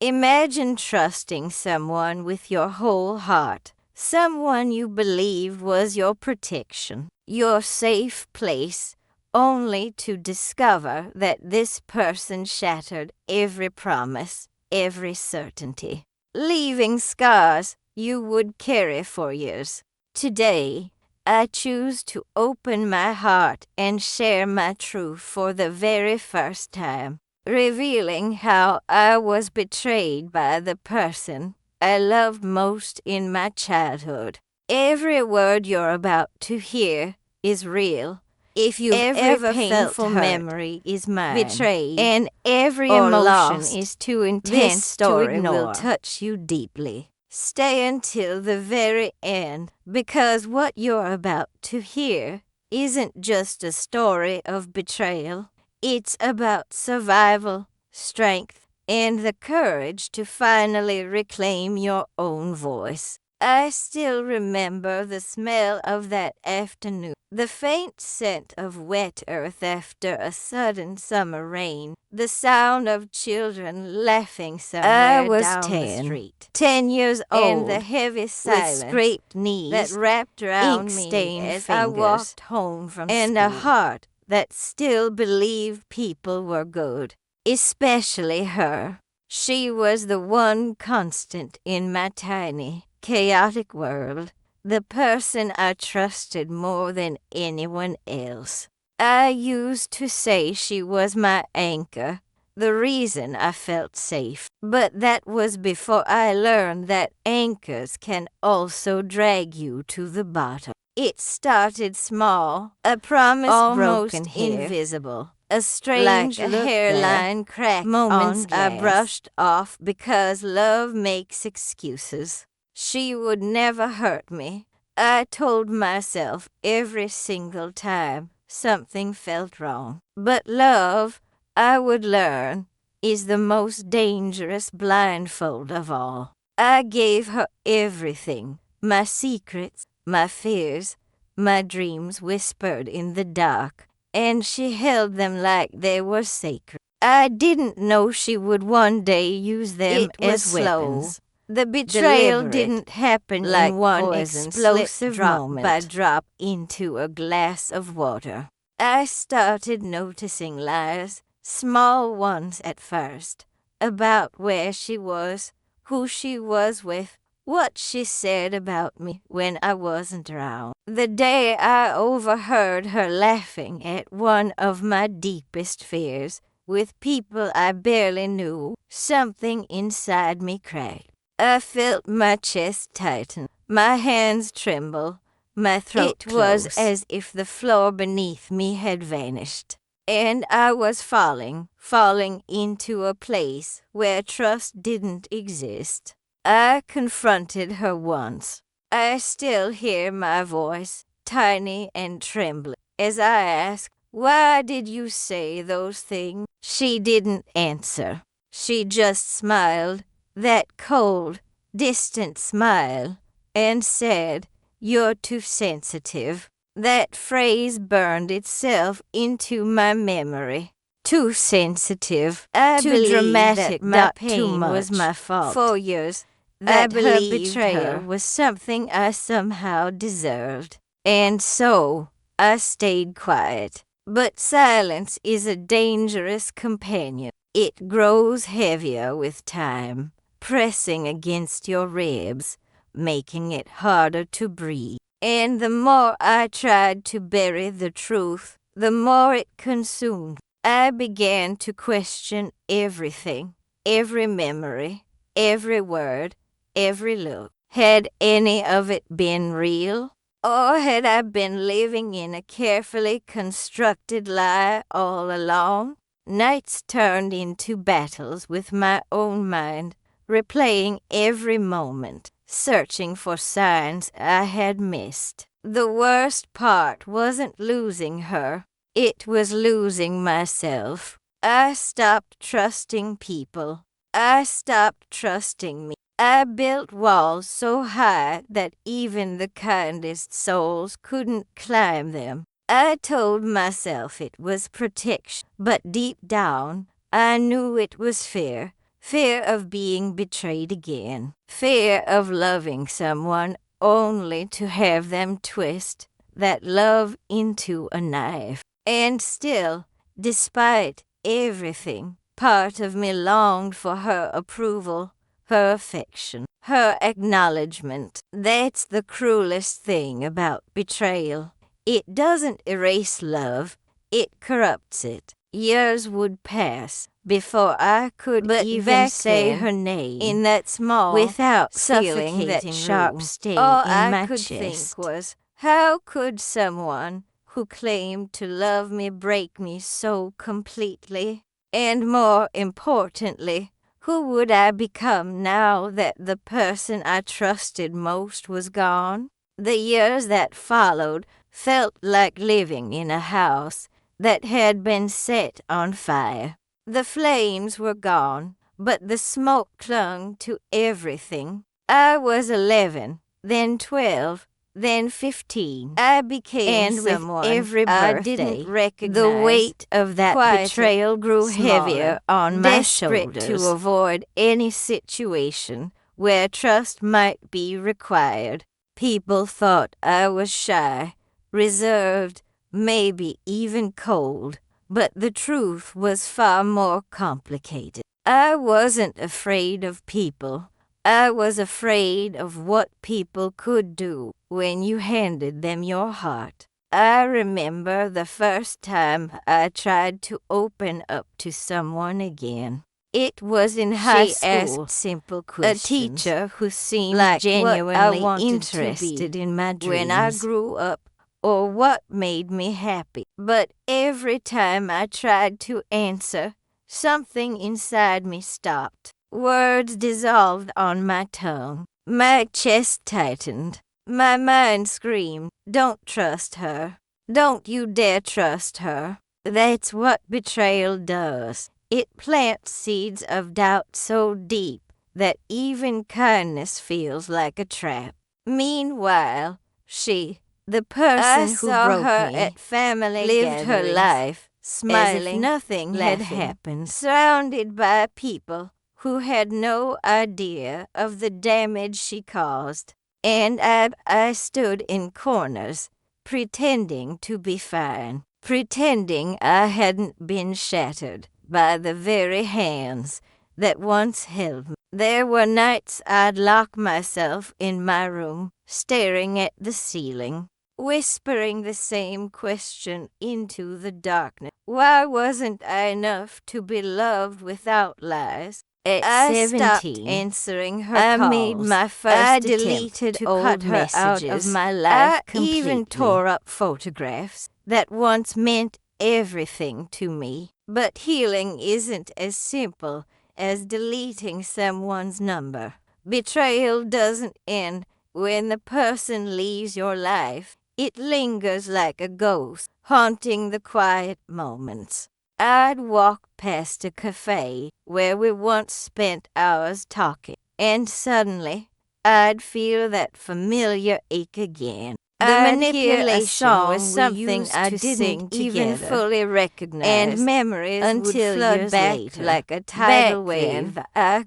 Imagine trusting someone with your whole heart, someone you believed was your protection, your safe place, only to discover that this person shattered every promise, every certainty, leaving scars you would carry for years. Today, I choose to open my heart and share my truth for the very first time, revealing how I was betrayed by the person I loved most in my childhood. Every word you're about to hear is real. If you've ever painful memory is mine, betrayed, and every emotion is too intense to ignore, will touch you deeply. Stay until the very end, because what you're about to hear isn't just a story of betrayal. It's about survival, strength, and the courage to finally reclaim your own voice. I still remember the smell of that afternoon, the faint scent of wet earth after a sudden summer rain, the sound of children laughing somewhere down the street. 10 years old, and the heavy silence with scraped knees that wrapped around me as fingers, I walked home from and school, a heart that still believed people were good, especially her. She was the one constant in my tiny, chaotic world, the person I trusted more than anyone else. I used to say she was my anchor, the reason I felt safe. But that was before I learned that anchors can also drag you to the bottom. It started small, a promise almost broken here, invisible, a strange like a hairline crack, moments I brushed off because love makes excuses. She would never hurt me, I told myself every single time something felt wrong. But love, I would learn, is the most dangerous blindfold of all. I gave her everything, my secrets, my fears, my dreams whispered in the dark, and she held them like they were sacred. I didn't know she would one day use them as weapons. The betrayal didn't happen like in one explosive moment, by drop into a glass of water. I started noticing lies, small ones at first, about where she was, who she was with, what she said about me when I wasn't around. The day I overheard her laughing at one of my deepest fears, with people I barely knew, something inside me cracked. I felt my chest tighten, my hands tremble, my throat close. It was as if the floor beneath me had vanished, and I was falling into a place where trust didn't exist. I confronted her once. I still hear my voice, tiny and trembling, as I asked, "Why did you say those things?" She didn't answer. She just smiled, that cold, distant smile, and said, "You're too sensitive." That phrase burned itself into my memory. Too sensitive, too dramatic, my pain was my fault. For years, that her betrayal was something I somehow deserved. And so, I stayed quiet. But silence is a dangerous companion. It grows heavier with time, pressing against your ribs, making it harder to breathe. And the more I tried to bury the truth, the more it consumed. I began to question everything, every memory, every word, every look. Had any of it been real? Or had I been living in a carefully constructed lie all along? Nights turned into battles with my own mind, replaying every moment, searching for signs I had missed. The worst part wasn't losing her, it was losing myself. I stopped trusting people. I stopped trusting me. I built walls so high that even the kindest souls couldn't climb them. I told myself it was protection, but deep down, I knew it was fear. fear of being betrayed again, fear of loving someone only to have them twist that love into a knife. And still, despite everything, part of me longed for her approval, her affection, her acknowledgement. That's the cruelest thing about betrayal. It doesn't erase love, it corrupts it. Years would pass before I could even say her name in that small, without feeling that sharp sting all in my chest. All I could think was, how could someone who claimed to love me break me so completely? And more importantly, who would I become now that the person I trusted most was gone? The years that followed felt like living in a house that had been set on fire. The flames were gone, but the smoke clung to everything. I was 11, then 12, then 15. I became someone with every birthday, I didn't recognize. The weight of that betrayal grew heavier on my shoulders. Desperate to avoid any situation where trust might be required. People thought I was shy, reserved, maybe even cold, but the truth was far more complicated. I wasn't afraid of people. I was afraid of what people could do when you handed them your heart. I remember the first time I tried to open up to someone again. It was in high school. She asked simple questions. A teacher who seemed like genuinely interested in my dreams when I grew up, or what made me happy. But every time I tried to answer, something inside me stopped. Words dissolved on my tongue. My chest tightened. My mind screamed, "Don't trust her. Don't you dare trust her." That's what betrayal does. It plants seeds of doubt so deep that even kindness feels like a trap. Meanwhile, she, the person who broke me, at family lived her life, smiling, as if nothing had happened, surrounded by people who had no idea of the damage she caused. And I stood in corners, pretending to be fine, pretending I hadn't been shattered by the very hands that once held me. There were nights I'd lock myself in my room, staring at the ceiling, whispering the same question into the darkness. Why wasn't I enough to be loved without lies? At 17, stopped answering her calls. I made my first deleted to old cut her messages out of my life completely. Even tore up photographs that once meant everything to me. But healing isn't as simple as deleting someone's number. Betrayal doesn't end when the person leaves your life. It lingers like a ghost, haunting the quiet moments. I'd walk past a cafe where we once spent hours talking, and suddenly I'd feel that familiar ache again. The manipulation was something I didn't even fully recognize, and memories until would flood back later, like a tidal wave. I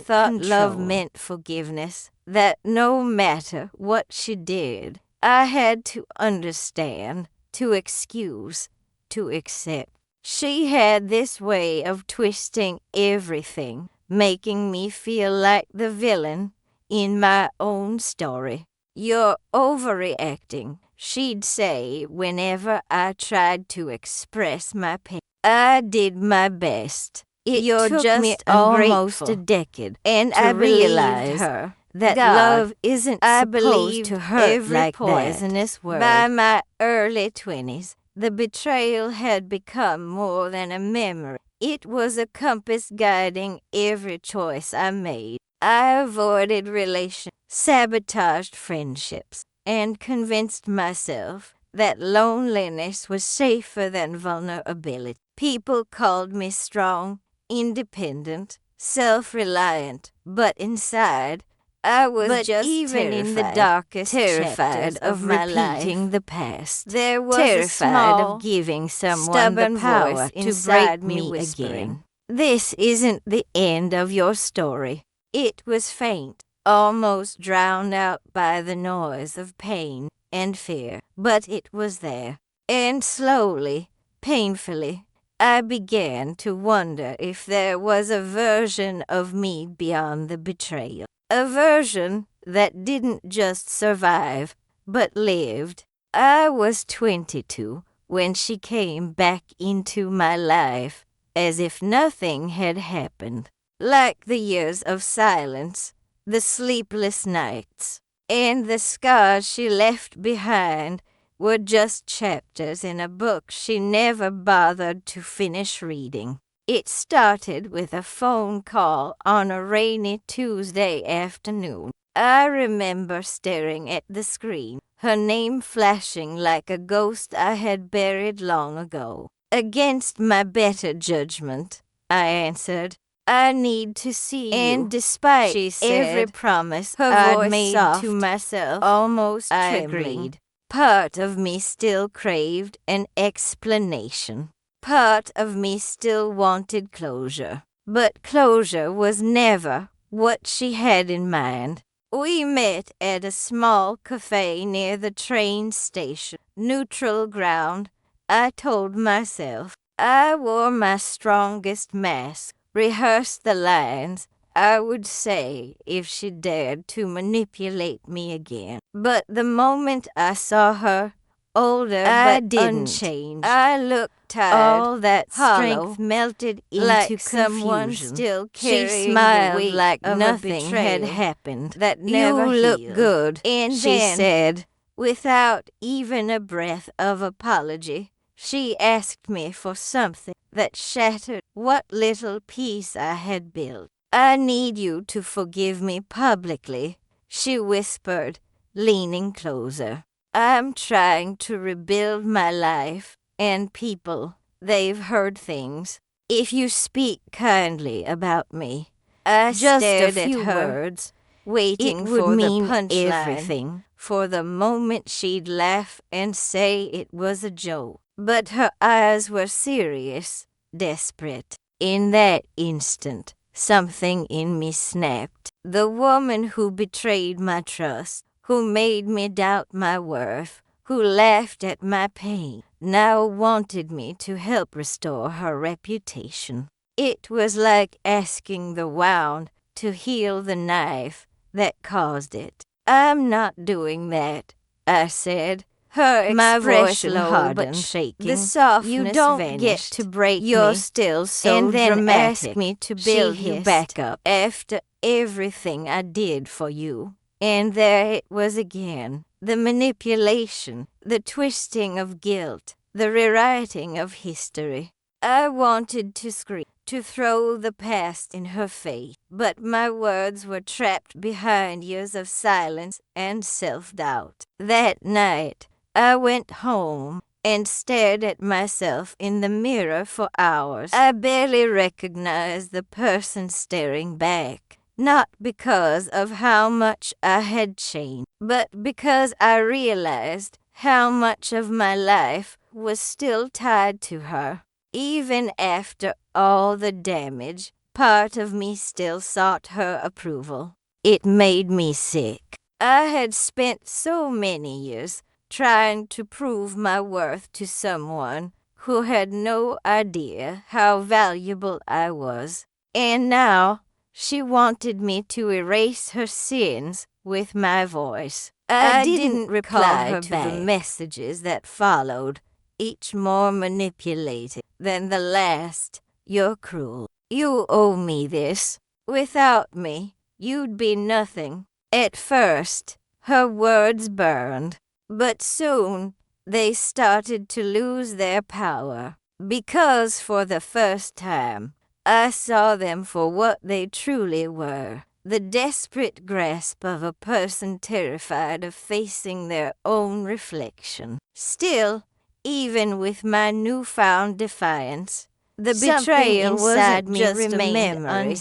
thought love meant forgiveness, that no matter what she did, I had to understand, to excuse, to accept. She had this way of twisting everything, making me feel like the villain in my own story. "You're overreacting," she'd say whenever I tried to express my pain. I did my best. It took just me almost a decade, and I realized her that love isn't supposed to hurt like poisonous words. By my early 20s, the betrayal had become more than a memory. It was a compass guiding every choice I made. I avoided relations, sabotaged friendships, and convinced myself that loneliness was safer than vulnerability. People called me strong, independent, self-reliant, but inside, I was just even in the darkest terrified of my repeating the past. There was terrified of giving someone the power to break me again. this isn't the end of your story. It was faint, almost drowned out by the noise of pain and fear, but it was there. And slowly, painfully, I began to wonder if there was a version of me beyond the betrayal. A version that didn't just survive, but lived. I was 22 when she came back into my life, as if nothing had happened. Like the years of silence, the sleepless nights, and the scars she left behind were just chapters in a book she never bothered to finish reading. It started with a phone call on a rainy Tuesday afternoon. I remember staring at the screen, her name flashing like a ghost I had buried long ago. Against my better judgment, I answered, "I need to see you." And despite she said, every promise I'd made soft to myself, almost I agreed. Part of me still craved an explanation. Part of me still wanted closure. But closure was never what she had in mind. We met at a small cafe near the train station. Neutral ground, I told myself. I wore my strongest mask, rehearsed the lines I would say if she dared to manipulate me again. But the moment I saw her, older but unchanged, I looked tired. All that strength melted into like confusion. Someone still carrying she smiled the weight like nothing had happened. That never you look healed. Good, and she then, said, without even a breath of apology, she asked me for something that shattered what little peace I had built. "I need you to forgive me publicly," she whispered, leaning closer. "I'm trying to rebuild my life and people. They've heard things. If you speak kindly about me." I just stared a few at her, words, waiting for the punchline, everything, for the moment she'd laugh and say it was a joke. But her eyes were serious, desperate. In that instant, something in me snapped. The woman who betrayed my trust, who made me doubt my worth, who laughed at my pain, now wanted me to help restore her reputation. It was like asking the wound to heal the knife that caused it. "I'm not doing that," I said. Her expression low but shaking. The softness "You don't vanished. Get to break You're me. Still so and then dramatic. Ask me to build you back up after everything I did for you." And there it was again. The manipulation, the twisting of guilt, the rewriting of history. I wanted to scream, to throw the past in her face, but my words were trapped behind years of silence and self-doubt. That night, I went home and stared at myself in the mirror for hours. I barely recognized the person staring back, not because of how much I had changed, but because I realized how much of my life was still tied to her. Even after all the damage, part of me still sought her approval. It made me sick. I had spent so many years trying to prove my worth to someone who had no idea how valuable I was. And now she wanted me to erase her sins with my voice. I didn't reply to the messages that followed, each more manipulated than the last. "You're cruel. You owe me this. Without me, you'd be nothing." At first, her words burned, but soon they started to lose their power, because for the first time, I saw them for what they truly were. The desperate grasp of a person terrified of facing their own reflection. Still, even with my newfound defiance, the betrayal wasn't just a memory.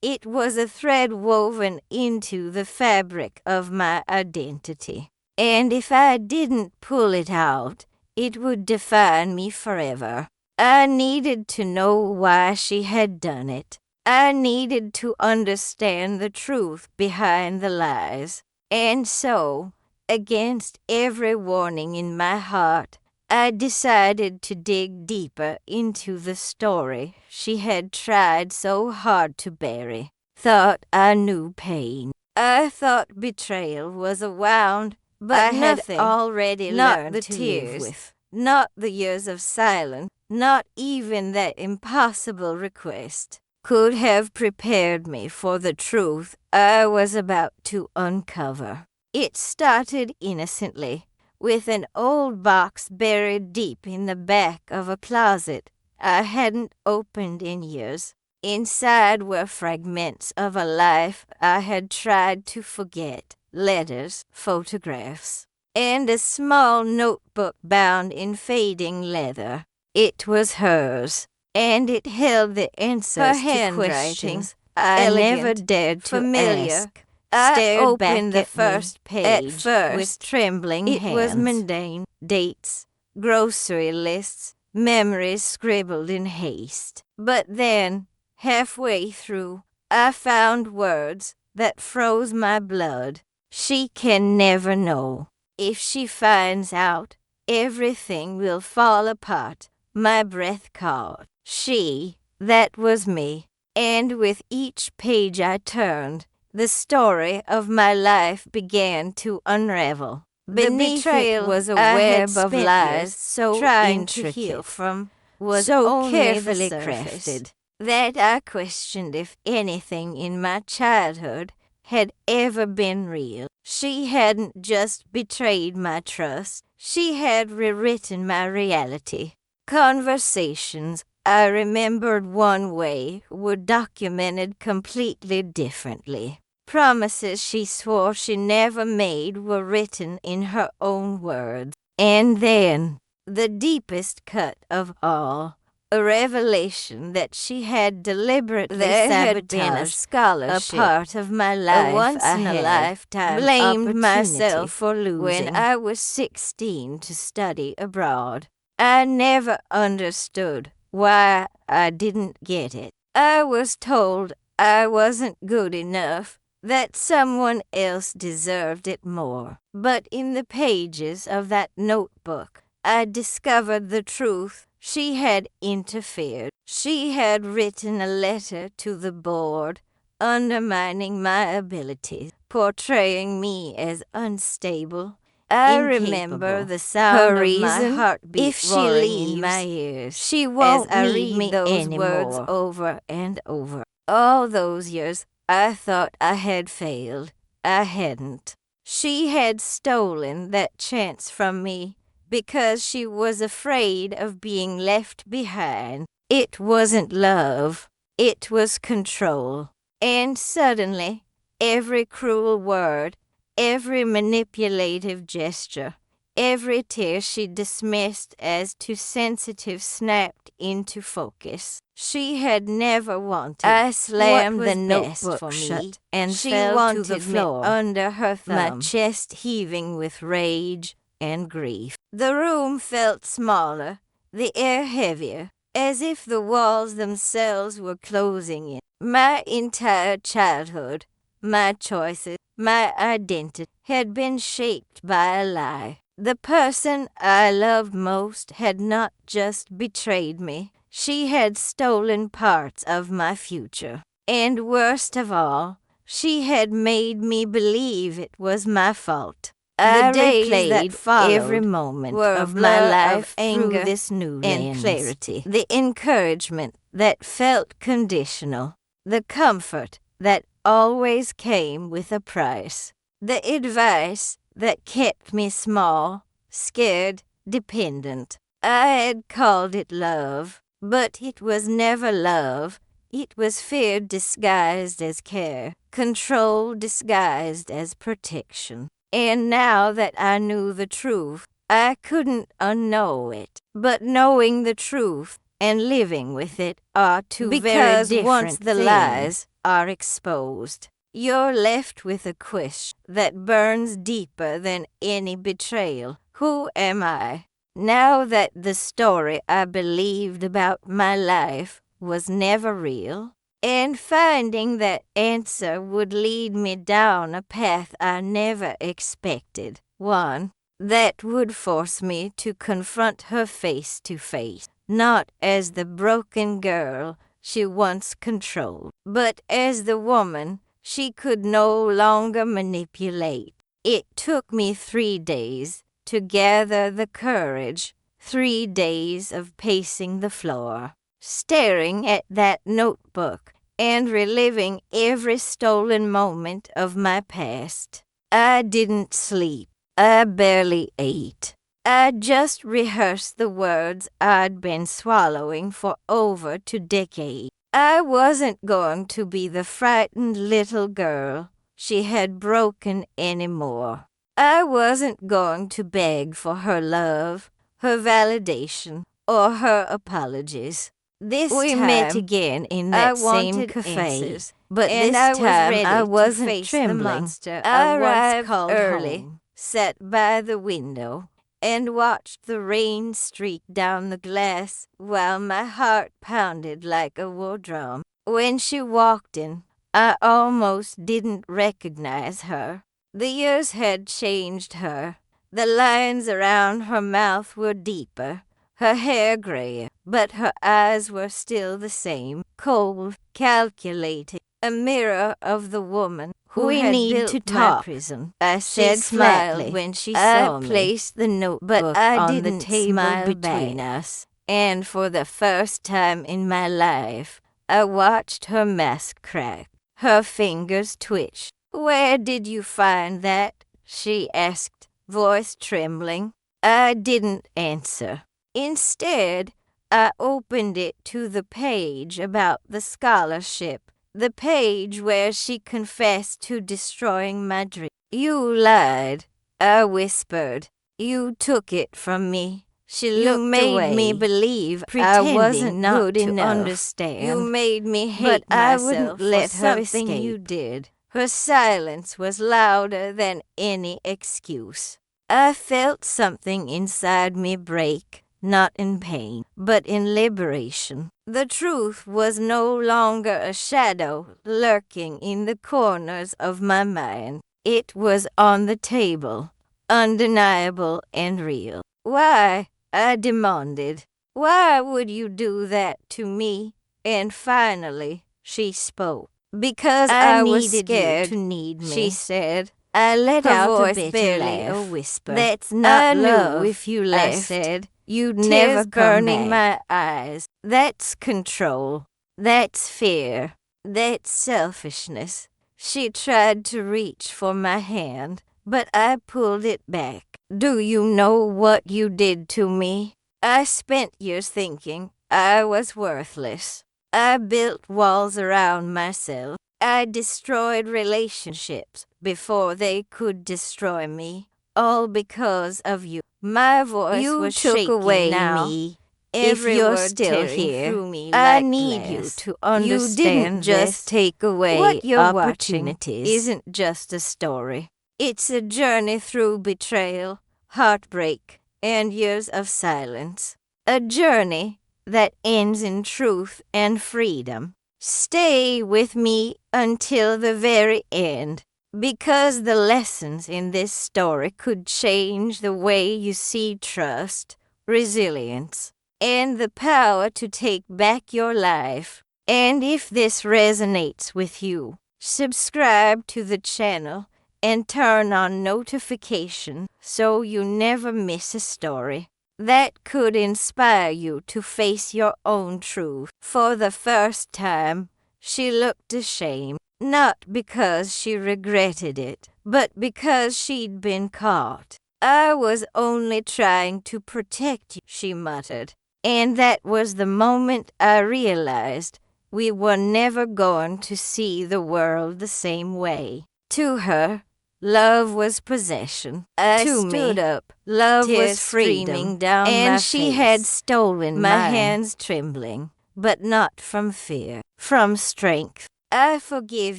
It was a thread woven into the fabric of my identity. And if I didn't pull it out, it would define me forever. I needed to know why she had done it. I needed to understand the truth behind the lies. And so, against every warning in my heart, I decided to dig deeper into the story she had tried so hard to bury. Thought I knew pain. I thought betrayal was a wound, but I had already learned to live with. Not the years of silence, not even that impossible request, could have prepared me for the truth I was about to uncover. It started innocently, with an old box buried deep in the back of a closet I hadn't opened in years. Inside were fragments of a life I had tried to forget, letters, photographs, and a small notebook bound in fading leather. It was hers, and it held the answers to questions I never dared to ask. I opened the first page with trembling hands. It was mundane, dates, grocery lists, memories scribbled in haste. But then, halfway through, I found words that froze my blood. She can never know. If she finds out, everything will fall apart. My breath caught. She, that was me. And with each page I turned, the story of my life began to unravel. Beneath it was a web of lies so trying to heal from, was so carefully crafted, that I questioned if anything in my childhood had ever been real. She hadn't just betrayed my trust, she had rewritten my reality. Conversations I remembered one way were documented completely differently. Promises she swore she never made were written in her own words. And then, the deepest cut of all, a revelation that she had deliberately sabotaged a part of my life. A once-in-a-lifetime blamed myself for losing when I was 16 to study abroad. I never understood why I didn't get it. I was told I wasn't good enough, that someone else deserved it more. But in the pages of that notebook, I discovered the truth. She had interfered. She had written a letter to the board, undermining my abilities, portraying me as unstable. I remember the sound of my heartbeat if she leaves in my ears. She won't need me those words over and over. All those years, I thought I had failed. I hadn't. She had stolen that chance from me because she was afraid of being left behind. It wasn't love. It was control. And suddenly, every cruel word, every manipulative gesture, every tear she dismissed as too sensitive snapped into focus. She had never wanted. I slammed the notebook shut and fell to the floor under her thumb, my chest heaving with rage and grief. The room felt smaller, the air heavier, as if the walls themselves were closing in. My entire childhood, my choices, my identity had been shaped by a lie. The person I loved most had not just betrayed me, she had stolen parts of my future. And worst of all, she had made me believe it was my fault. The days that followed every moment of my life anger this new and clarity. The encouragement that felt conditional. The comfort that always came with a price. The advice that kept me small, scared, dependent. I had called it love, but it was never love. It was fear disguised as care, control disguised as protection. And now that I knew the truth, I couldn't unknow it. But knowing the truth and living with it are two very different things. Because once the lies are exposed, you're left with a question that burns deeper than any betrayal. Who am I? Now that the story I believed about my life was never real, and finding that answer would lead me down a path I never expected, one that would force me to confront her face to face, not as the broken girl she once controlled, but as the woman she could no longer manipulate. It took me 3 days to gather the courage, 3 days of pacing the floor, staring at that notebook, and reliving every stolen moment of my past. I didn't sleep. I barely ate. I just rehearsed the words I'd been swallowing for over 2 decades. I wasn't going to be the frightened little girl she had broken anymore. I wasn't going to beg for her love, her validation, or her apologies. This We time, met again in that same cafe, but and this I was time ready I to wasn't face the trembling. monster I I once arrived called early, home. sat by the window, and watched the rain streak down the glass while my heart pounded like a war drum. When she walked in, I almost didn't recognize her. The years had changed her. The lines around her mouth were deeper, her hair grayer, but her eyes were still the same, cold, calculating, a mirror of the woman who We had need built to my talk, prison. I said She smiled flatly. when she I saw me, placed the notebook but I on the didn't table smile between back. us. And for the first time in my life, I watched her mask crack. Her fingers twitched. "Where did you find that?" she asked, voice trembling. I didn't answer. Instead, I opened it to the page about the scholarship, the page where she confessed to destroying my dream. "You lied," I whispered. "You took it from me." She You looked made away, me believe I pretending wasn't not good to enough. understand. You made me But hate I myself wouldn't for let her something escape. you did. Her silence was louder than any excuse. I felt something inside me break, not in pain, but in liberation. The truth was no longer a shadow lurking in the corners of my mind. It was on the table, undeniable and real. "Why?" I demanded. "Why would you do that to me?" And finally, she spoke. "Because I was needed scared," you to need me, she said. I let her out a voice bitter barely laugh. a whisper. "That's not I love," knew if you I left, said. you'd Tears never come burning back. my eyes. "That's control. That's fear. That's selfishness." She tried to reach for my hand, but I pulled it back. "Do you know what you did to me?" I spent years thinking I was worthless. I built walls around myself. I destroyed relationships before they could destroy me, all because of you. My voice You was took shaking away now. me. Every If you're word still tearing here, through me I like need you glass. to You didn't understand just this. take away What you're opportunities. watching Isn't just a story. It's a journey through betrayal, heartbreak, and years of silence. A journey that ends in truth and freedom. Stay with me until the very end, because the lessons in this story could change the way you see trust, resilience, and the power to take back your life. And if this resonates with you, subscribe to the channel and turn on notification so you never miss a story that could inspire you to face your own truth. For the first time, she looked ashamed, not because she regretted it, but because she'd been caught. "I was only trying to protect you," she muttered. And that was the moment I realized we were never going to see the world the same way. To her, love was possession. I To stood me, up. Love tears was freedom, streaming down and my she face. had stolen my Mine. hands trembling, but not from fear, from strength. "I forgive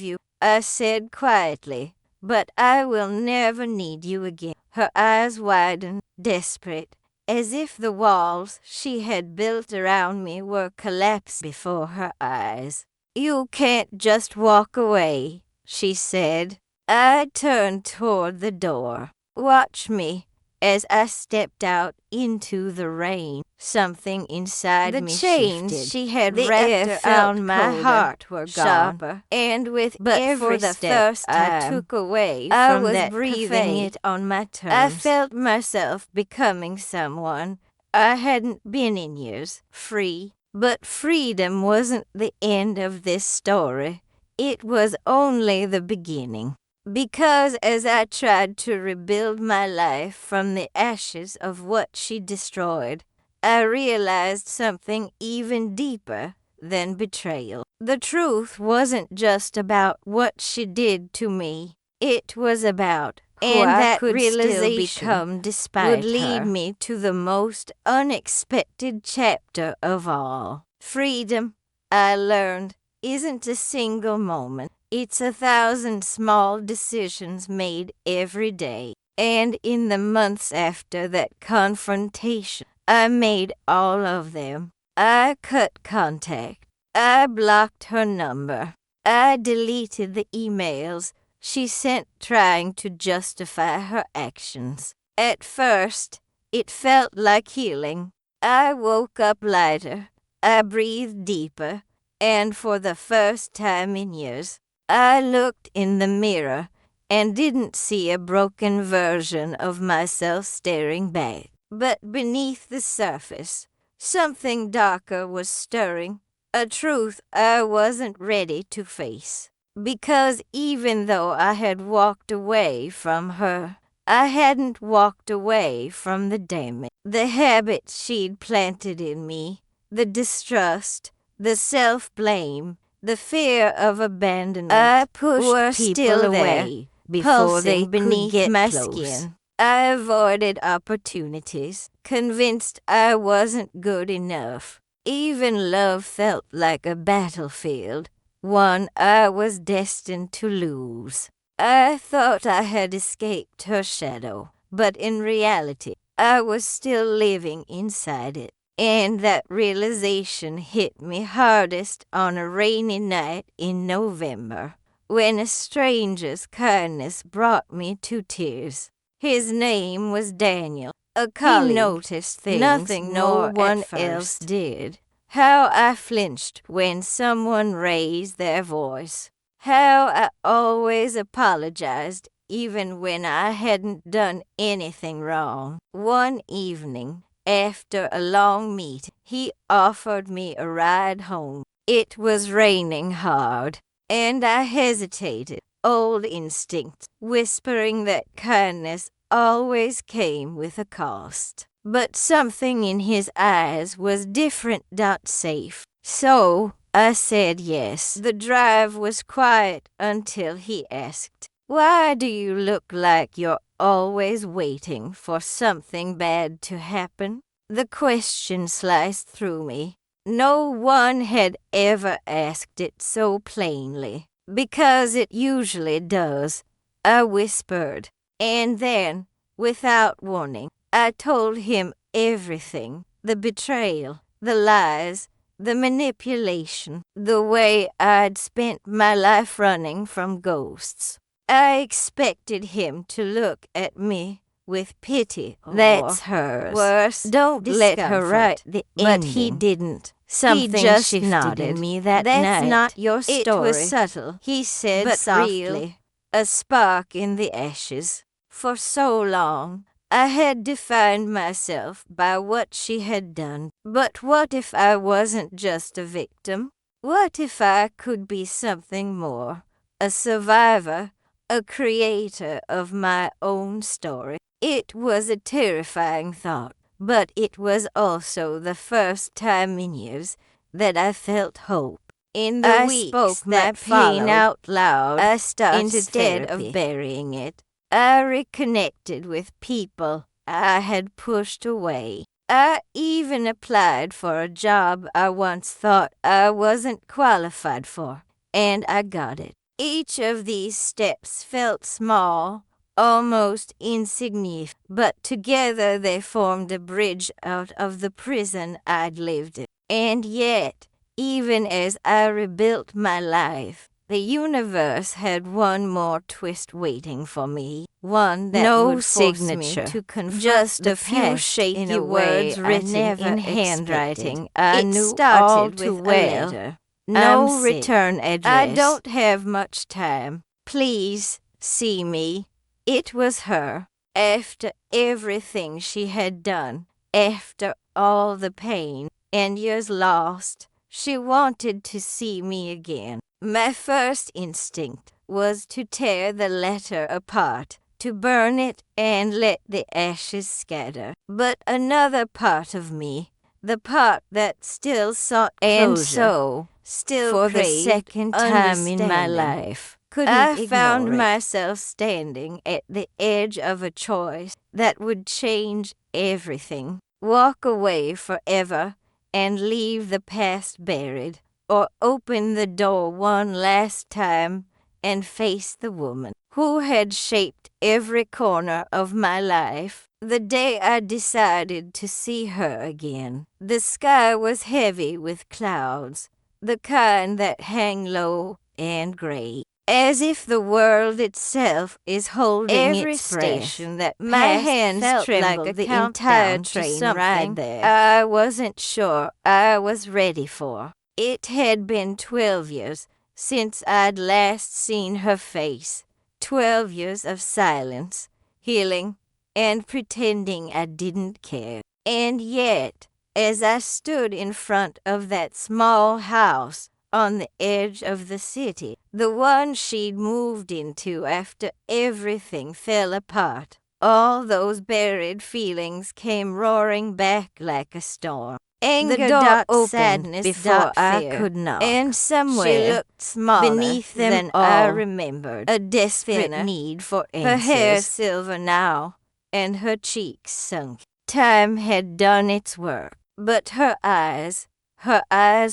you," I said quietly, "but I will never need you again." Her eyes widened, desperate, as if the walls she had built around me were collapsing before her eyes. "You can't just walk away," she said. I turned toward the door. "Watch me." As I stepped out into the rain, something inside me shifted. The chains she had wrapped around my heart were sharper, and with every step I took away from that breathing it on my terms. I felt myself becoming someone I hadn't been in years, free. But freedom wasn't the end of this story. It was only the beginning. Because as I tried to rebuild my life from the ashes of what she destroyed, I realized something even deeper than betrayal. The truth wasn't just about what she did to me. It was about who I could still become despite would lead me to the most unexpected chapter of all. Freedom, I learned, isn't a single moment. It's 1,000 small decisions made every day. And in the months after that confrontation, I made all of them. I cut contact. I blocked her number. I deleted the emails she sent trying to justify her actions. At first, it felt like healing. I woke up lighter. I breathed deeper. And for the first time in years, I looked in the mirror and didn't see a broken version of myself staring back. But beneath the surface, something darker was stirring, a truth I wasn't ready to face. Because even though I had walked away from her, I hadn't walked away from the damage. The habits she'd planted in me, the distrust, the self-blame, the fear of abandonment, I pushed were still away before they could get my skin. I avoided opportunities, convinced I wasn't good enough. Even love felt like a battlefield, one I was destined to lose. I thought I had escaped her shadow, but in reality, I was still living inside it. And that realization hit me hardest on a rainy night in November, when a stranger's kindness brought me to tears. His name was Daniel, a colleague. He noticed things nothing no one else did. How I flinched when someone raised their voice. How I always apologized even when I hadn't done anything wrong. One evening, after a long meeting, he offered me a ride home. It was raining hard, and I hesitated. Old instinct, whispering that kindness always came with a cost. But something in his eyes was different. Safe. So I said yes. The drive was quiet until he asked, "Why do you look like you're always waiting for something bad to happen?" The question sliced through me. No one had ever asked it so plainly. "Because it usually does," I whispered. And then, without warning, I told him everything. The betrayal, the lies, the manipulation, the way I'd spent my life running from ghosts. I expected him to look at me with pity. That's hers. Worse, don't let her write the ending. But he didn't. Something he just shifted nodded in me that night. "That's not your story." It was subtle, he said, but softly, real. A spark in the ashes. For so long, I had defined myself by what she had done. But what if I wasn't just a victim? What if I could be something more? A survivor, a creator of my own story. It was a terrifying thought, but it was also the first time in years that I felt hope. In the weeks spoke that pain out loud. I started instead therapy. Of burying it. I reconnected with people I had pushed away. I even applied for a job I once thought I wasn't qualified for, and I got it. Each of these steps felt small, almost insignificant, but together they formed a bridge out of the prison I'd lived in. And yet, even as I rebuilt my life, the universe had one more twist waiting for me, one that would force me to confront just a few shaky words written in handwriting I knew all too well. No return address. I don't have much time. Please see me. It was her. After everything she had done, after all the pain and years lost, she wanted to see me again. My first instinct was to tear the letter apart, to burn it and let the ashes scatter. But another part of me, the part that still sought closure, and so, still for the second time in my life, I found myself standing at the edge of a choice that would change everything. Walk away forever and leave the past buried, or open the door one last time and face the woman who had shaped every corner of my life. The day I decided to see her again, the sky was heavy with clouds, the kind that hang low and gray, as if the world itself is holding every its station breath. That my hands trembled like the entire train ride there. I wasn't sure I was ready for. It had been 12 years since I'd last seen her face. 12 years of silence, healing, and pretending I didn't care. And yet, as I stood in front of that small house on the edge of the city, the one she'd moved into after everything fell apart, all those buried feelings came roaring back like a storm. Anger dot sadness before I could knock, and somewhere she looked smaller beneath them than all, I remembered. A desperate need for answers. Her hair silver now, and her cheeks sunk. Time had done its work, but her eyes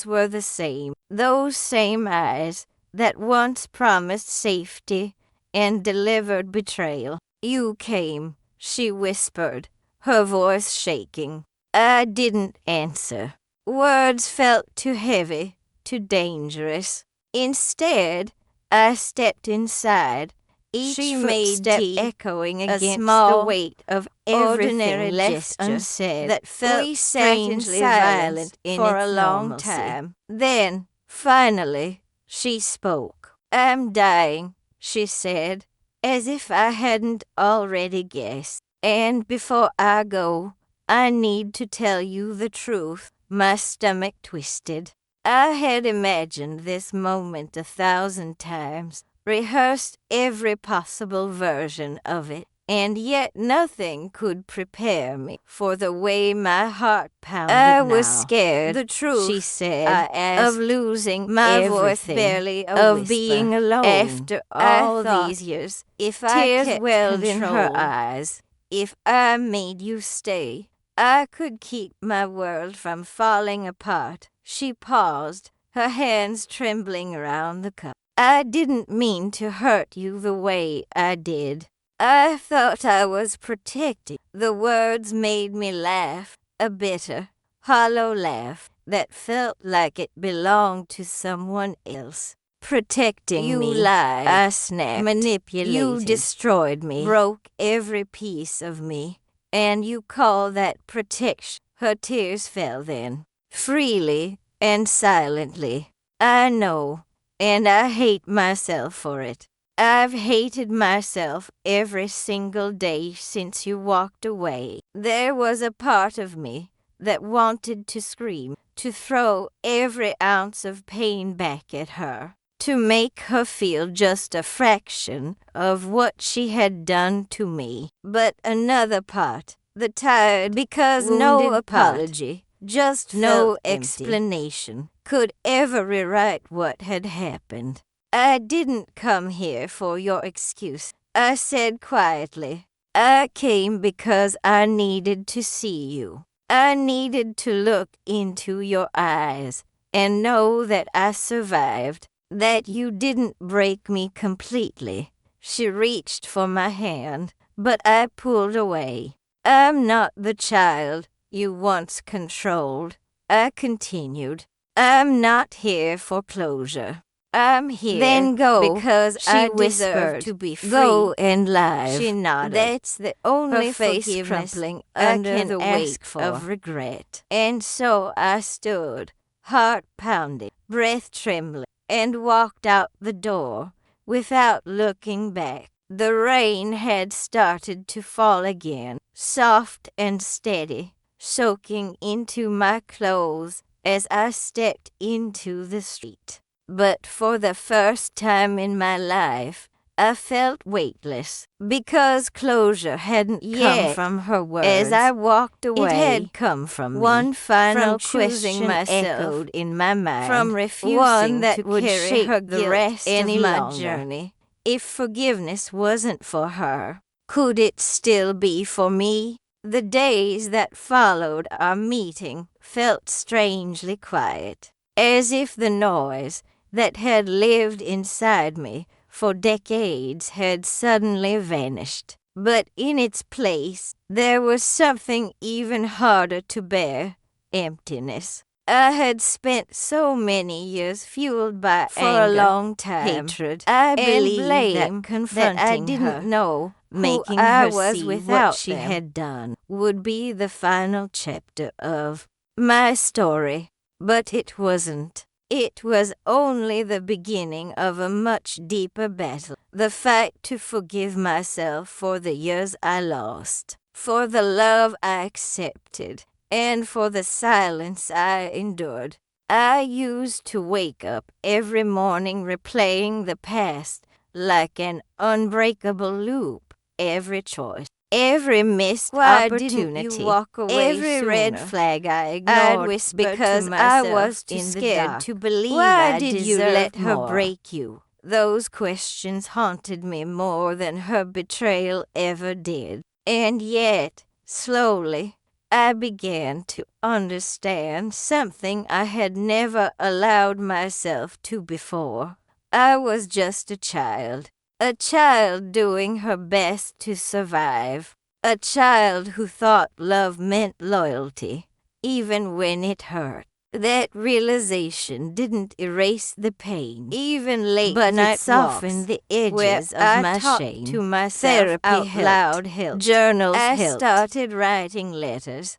were the same. Those same eyes that once promised safety and delivered betrayal. You came, she whispered, her voice shaking. I didn't answer. Words felt too heavy, too dangerous. Instead, I stepped inside, each footstep echoing against the weight of everything left unsaid that felt strangely violent for a long time. Then, finally, she spoke. I'm dying, she said, as if I hadn't already guessed. And before I go, I need to tell you the truth. My stomach twisted. I had imagined this moment 1,000 times, rehearsed every possible version of it, and yet nothing could prepare me for the way my heart pounded now. I was scared, the truth, she said, of losing my voice barely a whisper, of being alone after all these years. If tears welled in her eyes, if I made you stay, I could keep my world from falling apart. She paused, her hands trembling around the cup. I didn't mean to hurt you the way I did. I thought I was protecting. The words made me laugh, a bitter, hollow laugh that felt like it belonged to someone else. Protecting you me. You lied, I snapped, manipulated. You destroyed me, broke every piece of me. And you call that protection? Her tears fell then, freely and silently. I know, and I hate myself for it. I've hated myself every single day since you walked away. There was a part of me that wanted to scream, to throw every ounce of pain back at her, to make her feel just a fraction of what she had done to me. But another part, the tired, because no apology, just no explanation, could ever rewrite what had happened. I didn't come here for your excuse, I said quietly. I came because I needed to see you. I needed to look into your eyes and know that I survived, that you didn't break me completely, She reached for my hand, but I pulled away. I'm not the child you once controlled, I continued. I'm not here for closure. I'm here. Then go, because she I whispered. deserve to be free. Go and live. She nodded. That's the only Her face forgiveness crumpling I under can the ask weight for. of regret. And so I stood, heart pounding, breath trembling, and walked out the door without looking back. The rain had started to fall again, soft and steady, soaking into my clothes as I stepped into the street. But for the first time in my life, I felt weightless, because closure hadn't come from her words. As I walked away, it had come from me. One final question echoed in my mind, from refusing to carry her the rest of my journey. If forgiveness wasn't for her, could it still be for me? The days that followed our meeting felt strangely quiet, as if the noise that had lived inside me for decades had suddenly vanished. But in its place, there was something even harder to bear: emptiness. I had spent so many years fueled by for anger, a long time, hatred, I believe and blame that confronting that I didn't her, know making her was see without what she had done, would be the final chapter of my story. But it wasn't. It was only the beginning of a much deeper battle. The fight to forgive myself for the years I lost, for the love I accepted, and for the silence I endured. I used to wake up every morning replaying the past like an unbreakable loop. Every choice, every missed opportunity, didn't you walk away every sooner? Red flag I ignored because I was too scared to believe. Why did you let her break you? Those questions haunted me more than her betrayal ever did. And yet, slowly, I began to understand something I had never allowed myself to before. I was just a child doing her best to survive, a child who thought love meant loyalty, even when it hurt. That realization didn't erase the pain, even late but it softened the edges of my shame. To myself therapy out loud helped. Journals helped. I started writing letters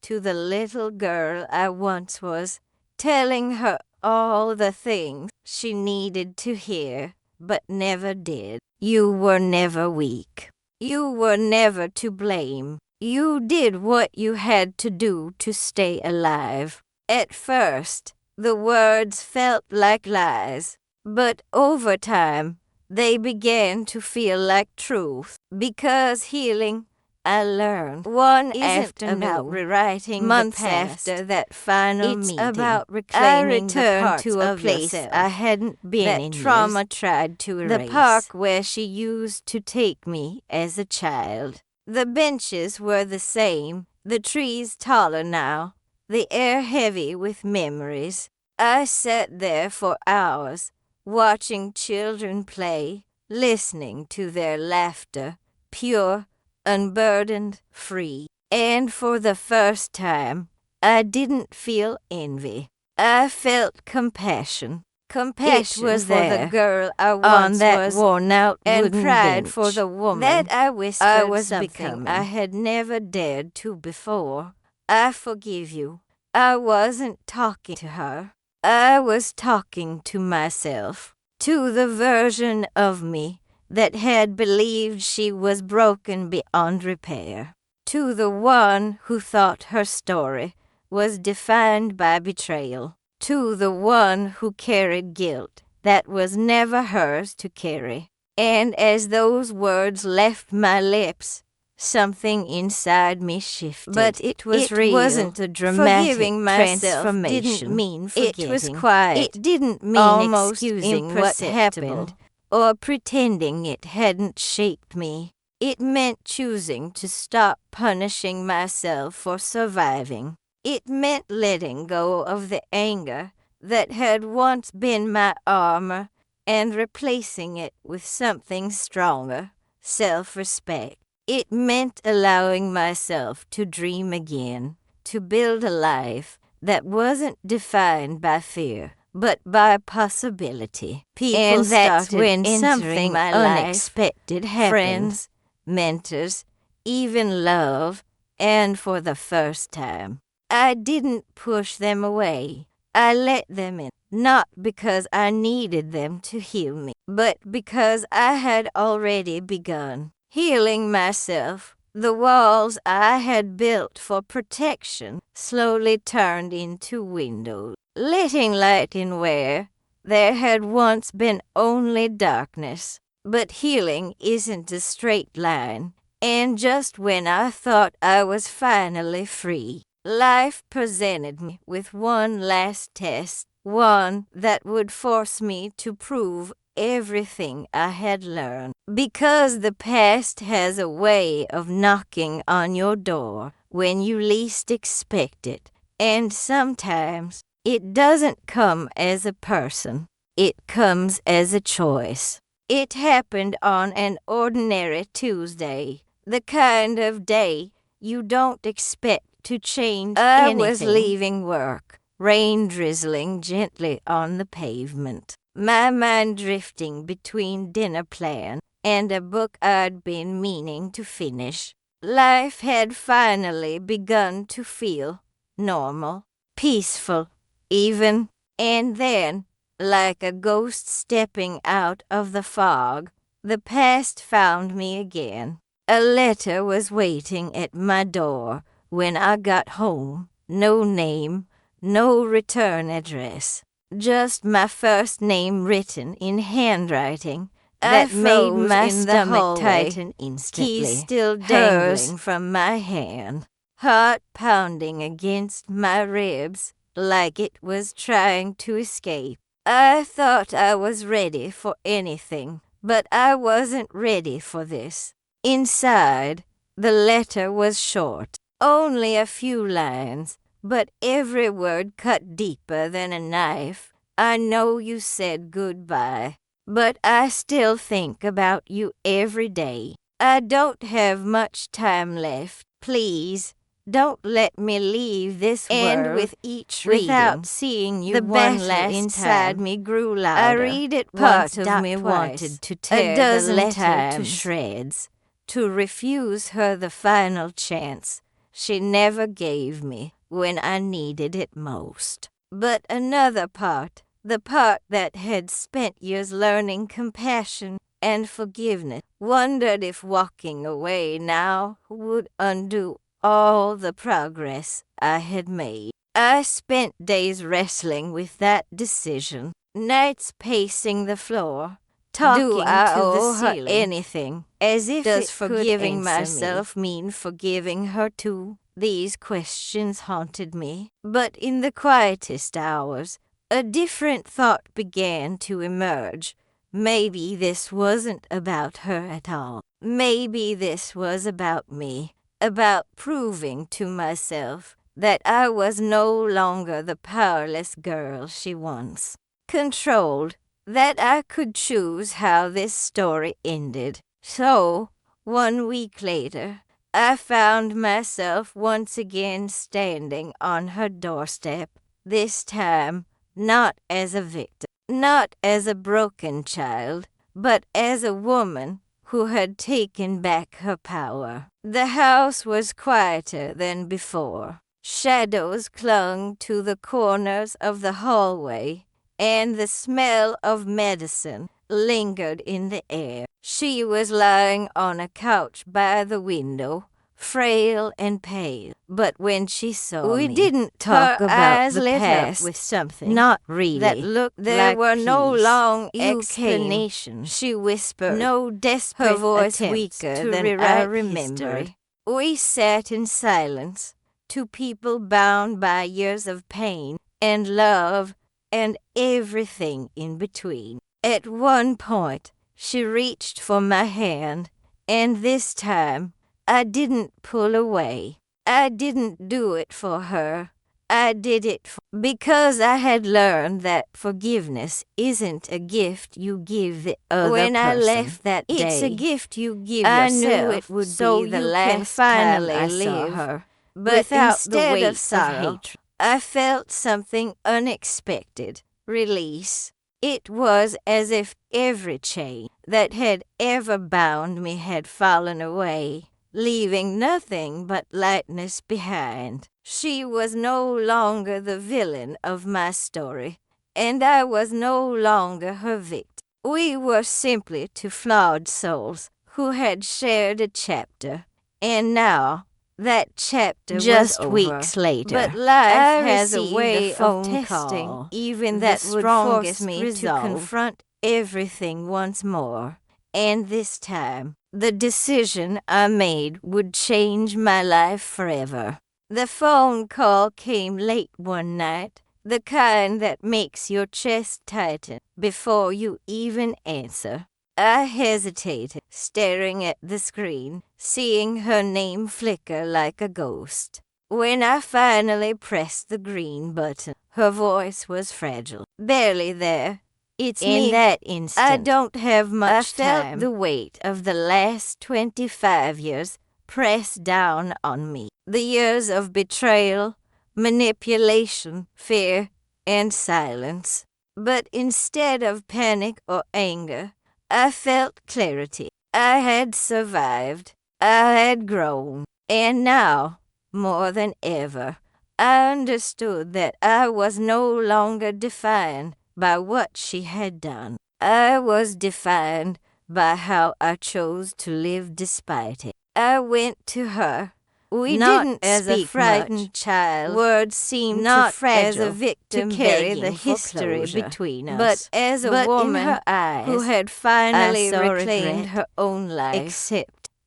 to the little girl I once was, telling her all the things she needed to hear, but never did. You were never weak. You were never to blame. You did what you had to do to stay alive. At first, the words felt like lies, but over time, they began to feel like truth. Because healing, I learned, one afternoon, about rewriting months the past. After that final meeting, it's about reclaiming the parts to a place I hadn't been that in trauma years. Tried to erase. The park where she used to take me as a child. The benches were the same, the trees taller now, the air heavy with memories. I sat there for hours, watching children play, listening to their laughter, pure, unburdened, free. And for the first time, I didn't feel envy. I felt compassion. Compassion it was for there, the girl I once on that was, worn-out and pride bench. For the woman that I whispered I was becoming. I had never dared to before. I forgive you. I wasn't talking to her. I was talking to myself, to the version of me that had believed she was broken beyond repair, to the one who thought her story was defined by betrayal, to the one who carried guilt that was never hers to carry. And as those words left my lips, something inside me shifted. But it was real. It wasn't a dramatic forgiving myself transformation. Didn't mean forgetting. It was quiet. It didn't mean almost excusing what happened or pretending it hadn't shaped me. It meant choosing to stop punishing myself for surviving. It meant letting go of the anger that had once been my armor and replacing it with something stronger, self-respect. It meant allowing myself to dream again, to build a life that wasn't defined by fear, but by possibility. People And that's started when entering something my unexpected life, happened. friends, mentors, even love, and for the first time, I didn't push them away. I let them in, not because I needed them to heal me, but because I had already begun healing myself. The walls I had built for protection slowly turned into windows, letting light in where there had once been only darkness. But healing isn't a straight line, and just when I thought I was finally free, life presented me with one last test, one that would force me to prove everything I had learned. Because the past has a way of knocking on your door when you least expect it, and sometimes it doesn't come as a person, it comes as a choice. It happened on an ordinary Tuesday, the kind of day you don't expect to change anything. I was leaving work, rain drizzling gently on the pavement, my mind drifting between dinner plan and a book I'd been meaning to finish. Life had finally begun to feel normal, peaceful, even, and then, like a ghost stepping out of the fog, the past found me again. A letter was waiting at my door when I got home. No name, no return address. Just my first name written in handwriting that made my stomach tighten instantly. Keys still dangling from my hand, heart pounding against my ribs like it was trying to escape. I thought I was ready for anything, but I wasn't ready for this. Inside, the letter was short, only a few lines, but every word cut deeper than a knife. I know you said goodbye, but I still think about you every day. I don't have much time left. Please, don't let me leave this And world with each without reading, seeing you the one battle last inside time. me grew louder. I read it Part once, of me twice, wanted to a tear dozen the letter times to shreds, to refuse her the final chance she never gave me when I needed it most. But another part, the part that had spent years learning compassion and forgiveness, wondered if walking away now would undo all the progress I had made. I spent days wrestling with that decision, nights pacing the floor, talking Do I to the owe her ceiling. anything? As if Does it could forgiving answer myself mean forgiving her too? These questions haunted me. But in the quietest hours, a different thought began to emerge. Maybe this wasn't about her at all. Maybe this was about me, about proving to myself that I was no longer the powerless girl she once controlled, that I could choose how this story ended. So, 1 week later, I found myself once again standing on her doorstep, this time not as a victim, not as a broken child, but as a woman who had taken back her power. The house was quieter than before. Shadows clung to the corners of the hallway, and the smell of medicine lingered in the air. She was lying on a couch by the window, frail and pale. But when she saw We me, didn't talk her about eyes the lit past. up with something Not really. that looked There like were no peace. long You explanations. She whispered, No desperate her voice attempts weaker to than rewrite I remembered. history. We sat in silence, two people bound by years of pain and love and everything in between. At one point, she reached for my hand, and this time, I didn't pull away. I didn't do it for her. I did it because I had learned that forgiveness isn't a gift you give the other When person. I left that It's a day, gift you give I yourself. knew it would So be the you last can time finally I saw live her, but without the instead weight of sorrow, hatred. I felt something unexpected. Release. It was as if every chain that had ever bound me had fallen away, leaving nothing but lightness behind. She was no longer the villain of my story, and I was no longer her victim. We were simply two flawed souls who had shared a chapter, and now that chapter Just was over. weeks later, But life I has a received way a phone of testing call even that the would strongest force me to resolve. Confront everything once more. And this time, the decision I made would change my life forever. The phone call came late one night, the kind that makes your chest tighten before you even answer. I hesitated, staring at the screen, seeing her name flicker like a ghost. When I finally pressed the green button, her voice was fragile, barely there. It's In me. that instant, I don't have much time. I felt the weight of the last 25 years pressed down on me. The years of betrayal, manipulation, fear, and silence. But instead of panic or anger, I felt clarity. I had survived. I had grown. And now, more than ever, I understood that I was no longer defined by what she had done. I was defined by how I chose to live despite it. I went to her. We Not didn't as a speak frightened much. child. Words seemed Not too fragile as a victim to carry the begging for history closure. between us. But as a in woman her eyes, who had finally I saw reclaimed regret, her own life,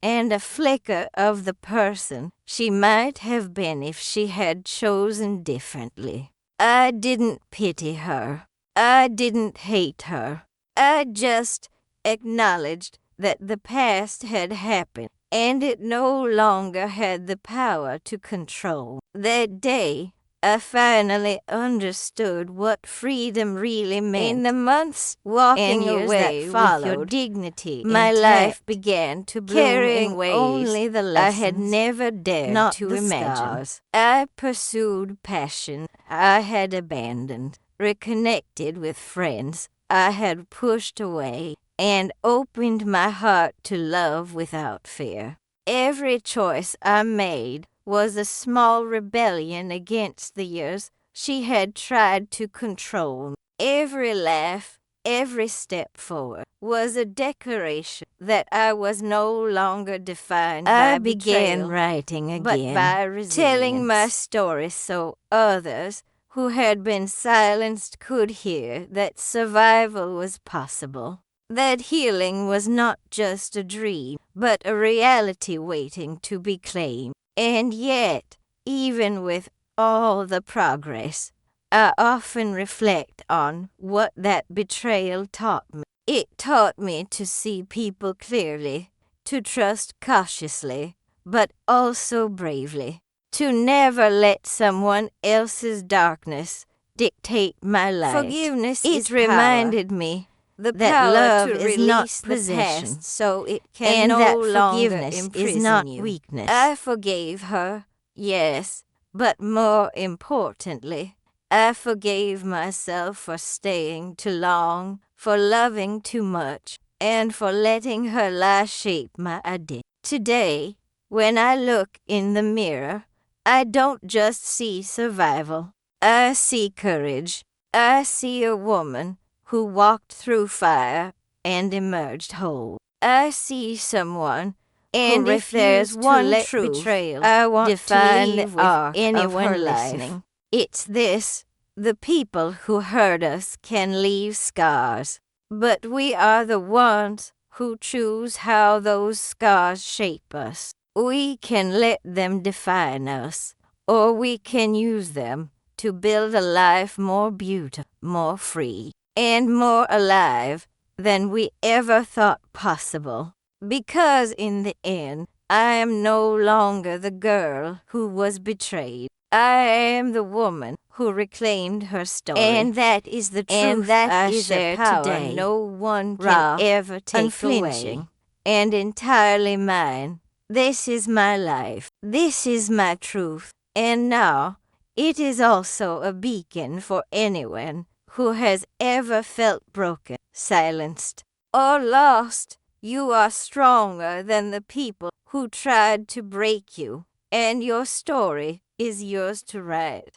and a flicker of the person she might have been if she had chosen differently. I didn't pity her. I didn't hate her. I just acknowledged that the past had happened, and it no longer had the power to control. That day, I finally understood what freedom really meant. In the months walking away that followed, with your dignity, my life began to bloom carrying in ways only the lessons I had never dared to imagine. Scars. I pursued passion I had abandoned, reconnected with friends I had pushed away, and opened my heart to love without fear. Every choice I made was a small rebellion against the years she had tried to control. Every laugh, every step forward was a declaration that I was no longer defined by began betrayal, writing again, but by resilience, telling my story so others who had been silenced could hear that survival was possible. That healing was not just a dream, but a reality waiting to be claimed. And yet, even with all the progress, I often reflect on what that betrayal taught me. It taught me to see people clearly, to trust cautiously, but also bravely, to never let someone else's darkness dictate my life. Forgiveness it reminded me that love is not possession, so it can no that forgiveness is not weakness. I forgave her, yes, but more importantly, I forgave myself for staying too long, for loving too much, and for letting her lie shape my identity. Today, when I look in the mirror, I don't just see survival. I see courage. I see a woman who walked through fire and emerged whole. I see someone, and if there's one truth betrayal I want to leave with anyone listening, it's this: the people who hurt us can leave scars, but we are the ones who choose how those scars shape us. We can let them define us, or we can use them to build a life more beautiful, more free, and more alive than we ever thought possible. Because in the end, I am no longer the girl who was betrayed. I am the woman who reclaimed her story. And that is the truth And that I is share a power today. no one Raw, can ever take unflinching, away. And entirely mine. This is my life. This is my truth. And now, it is also a beacon for anyone who has ever felt broken, silenced, or lost. You are stronger than the people who tried to break you, and your story is yours to write.